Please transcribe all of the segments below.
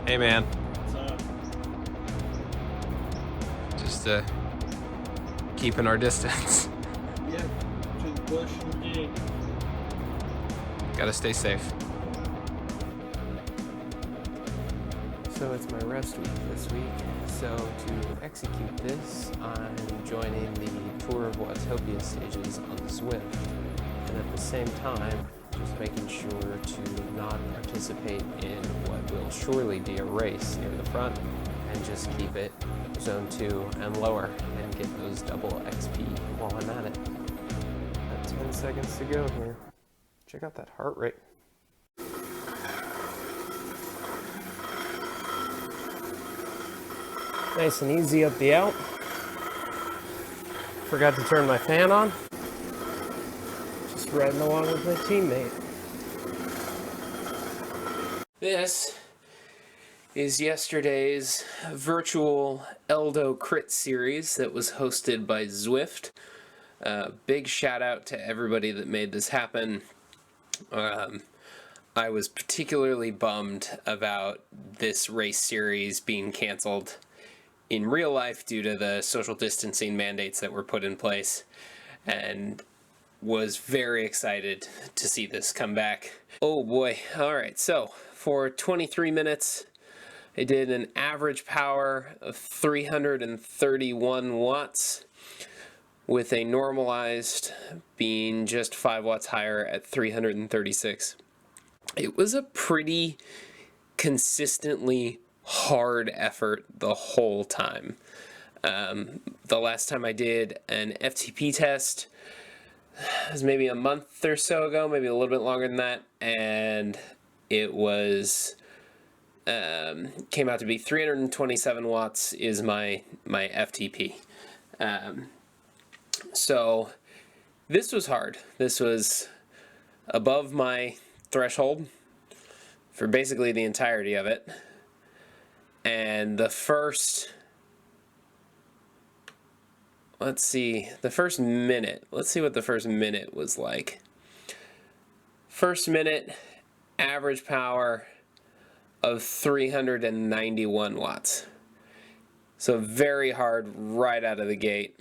Hey man, What's up? just keeping our distance. Yep, to the bush and the gate. Gotta stay safe. So it's my rest week this week. So to execute this, I'm joining the Tour of Watopia stages on the Zwift. And at the same time, just making sure to not participate in what will surely be a race near the front and just keep it zone 2 and lower and get those double XP while I'm at it. Got 10 seconds to go here. Check out that heart rate. Nice and easy up the out. Forgot to turn my fan on. Just riding along with my teammate. This is yesterday's virtual Eldo Crit series that was hosted by Zwift. Big shout out to everybody that made this happen. I was particularly bummed about this race series being canceled in real life due to the social distancing mandates that were put in place, and was very excited to see this come back. Oh boy. All right, so for 23 minutes, I did an average power of 331 watts with a normalized being just 5 watts higher at 336. It was a pretty consistently hard effort the whole time. The last time I did an FTP test was maybe a month or so ago, maybe a little bit longer than that, and it was came out to be 327 watts is my FTP. So this was hard. This was above my threshold for basically the entirety of it. And the first, let's see what the first minute was like. First minute, average power of 391 watts. So very hard right out of the gate.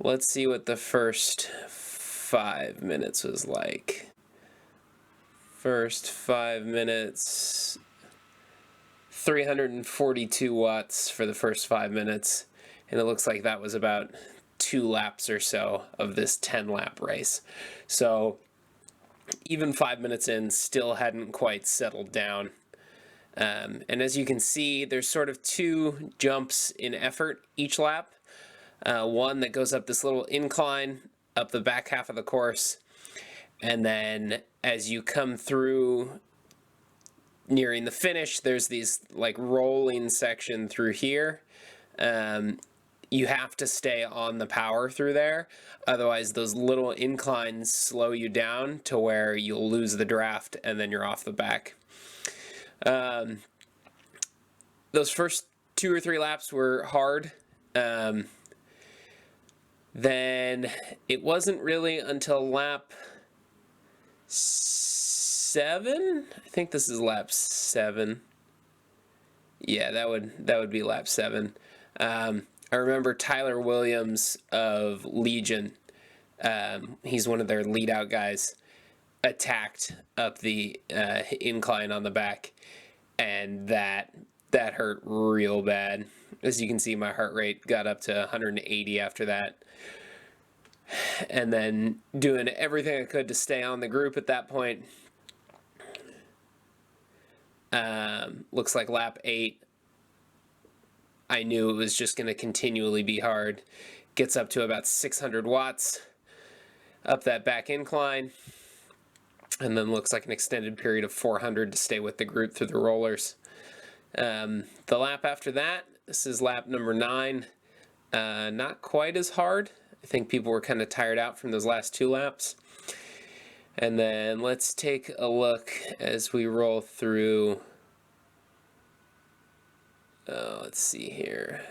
Let's see what the first 5 minutes was like. First 5 minutes, 342 watts for the first 5 minutes, and it looks like that was about 2 laps or so of this 10-lap race. So even 5 minutes in, still hadn't quite settled down. And as you can see, there's sort of 2 jumps in effort each lap. One that goes up this little incline up the back half of the course, and then as you come through nearing the finish, there's these like rolling section through here. You have to stay on the power through there, otherwise those little inclines slow you down to where you'll lose the draft and then you're off the back. Those first 2 or 3 laps were hard. Then it wasn't really until lap 7. I think this is lap 7. Yeah, that would be lap 7. I remember Tyler Williams of Legion. He's one of their lead out guys. Attacked up the incline on the back, and that hurt real bad. As you can see, my heart rate got up to 180 after that. And then doing everything I could to stay on the group at that point. Looks like lap 8, I knew it was just going to continually be hard. Gets up to about 600 watts up that back incline. And then looks like an extended period of 400 to stay with the group through the rollers. The lap after that, this is lap number 9. Not quite as hard. I think people were kind of tired out from those last 2 laps. And then let's take a look as we roll through. Let's see here.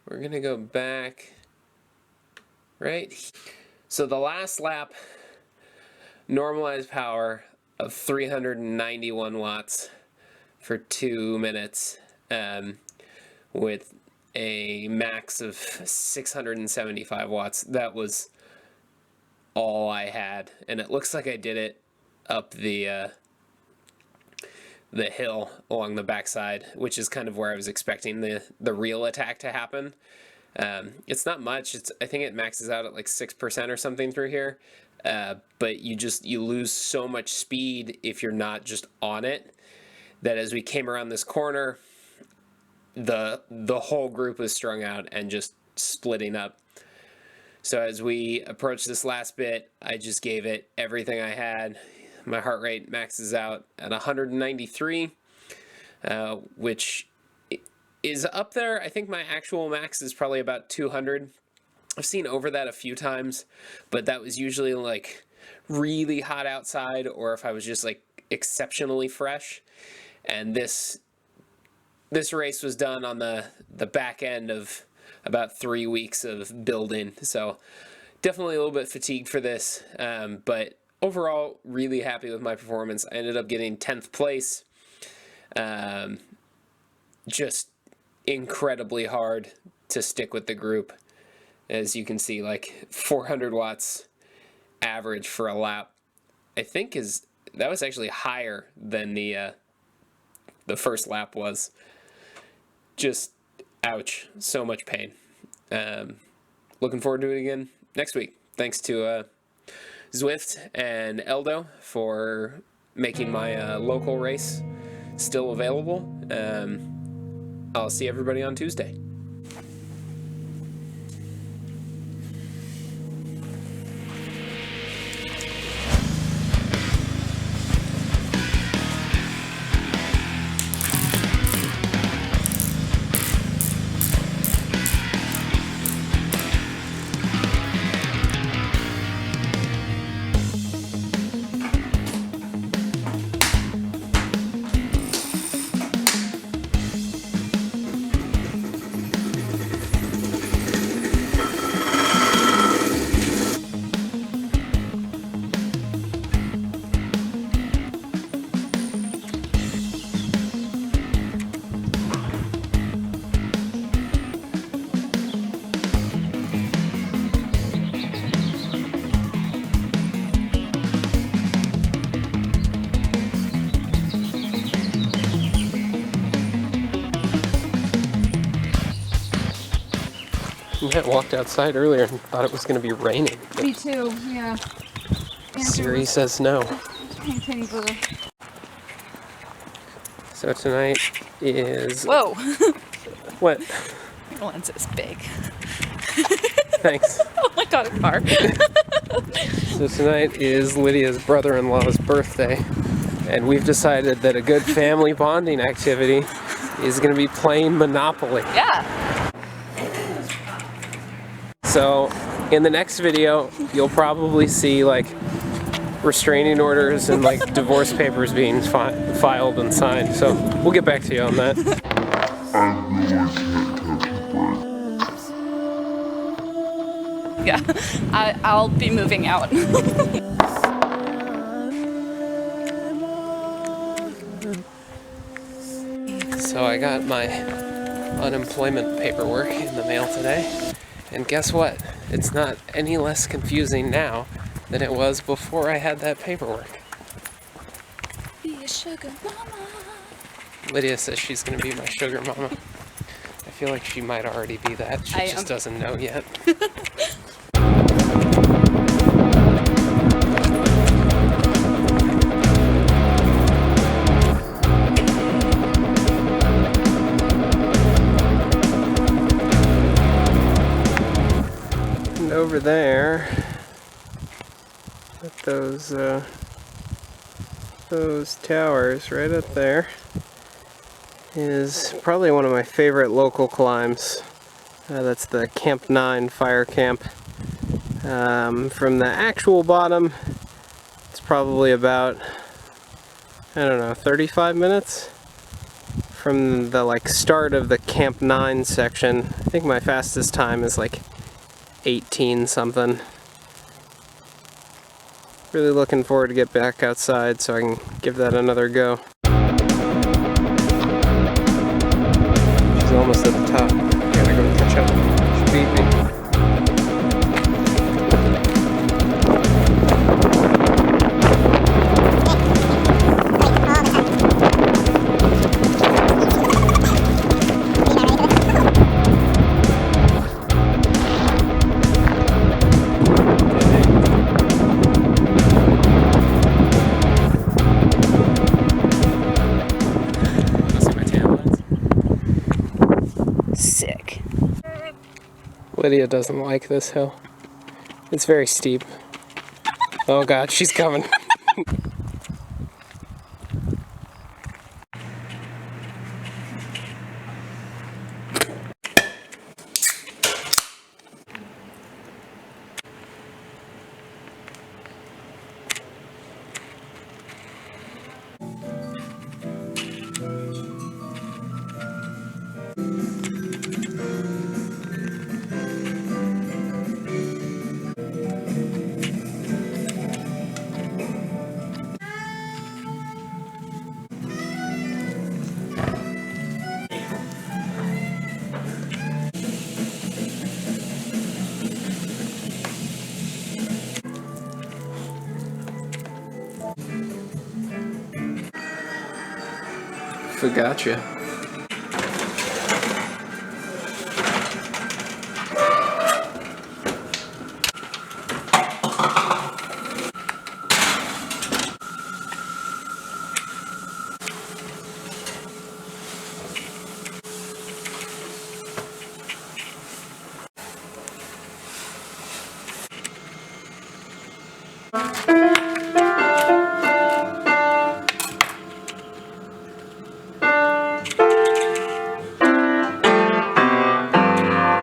We're going to go back right. So the last lap, normalized power of 391 watts for 2 minutes, with a max of 675 watts. That was all I had, and it looks like I did it up the hill along the backside, which is kind of where I was expecting the real attack to happen. It's not much. I think it maxes out at like 6% or something through here, but you lose so much speed if you're not just on it, that as we came around this corner, the whole group was strung out and just splitting up. So as we approached this last bit, I just gave it everything I had. My heart rate maxes out at 193, which is up there. I think my actual max is probably about 200. I've seen over that a few times, but that was usually like really hot outside, or if I was just like exceptionally fresh. And this race was done on the back end of about 3 weeks of building, so definitely a little bit fatigued for this, but overall really happy with my performance. I ended up getting 10th place. Just incredibly hard to stick with the group. As you can see, like 400 watts average for a lap, I think that was actually higher than the first lap was. Just ouch, so much pain. Looking forward to it again next week. Thanks to Zwift and Eldo for making my local race still available. I'll see everybody on Tuesday. I walked outside earlier and thought it was going to be raining. Me too, yeah. Siri says no. So tonight is... Whoa! What? Your lens is big. Thanks. Oh my god, it's hard. So tonight is Lydia's brother-in-law's birthday, and we've decided that a good family bonding activity is going to be playing Monopoly. Yeah. So in the next video, you'll probably see like restraining orders and like divorce papers being filed and signed. So we'll get back to you on that. Yeah, I'll be moving out. So I got my unemployment paperwork in the mail today. And guess what? It's not any less confusing now than it was before I had that paperwork. Be a sugar mama. Lydia says she's going to be my sugar mama. I feel like she might already be that. She just doesn't know yet. Over there at those towers right up there is probably one of my favorite local climbs. That's the Camp 9 fire camp. From the actual bottom, it's probably about, I don't know, 35 minutes. From the like start of the Camp 9 section, I think my fastest time is like 18 something. Really looking forward to get back outside so I can give that another go. She's almost at the top. Gotta go catch up. She beat me. See my tan lines? Sick. Lydia doesn't like this hill. It's very steep. Oh god, she's coming. Focaccia.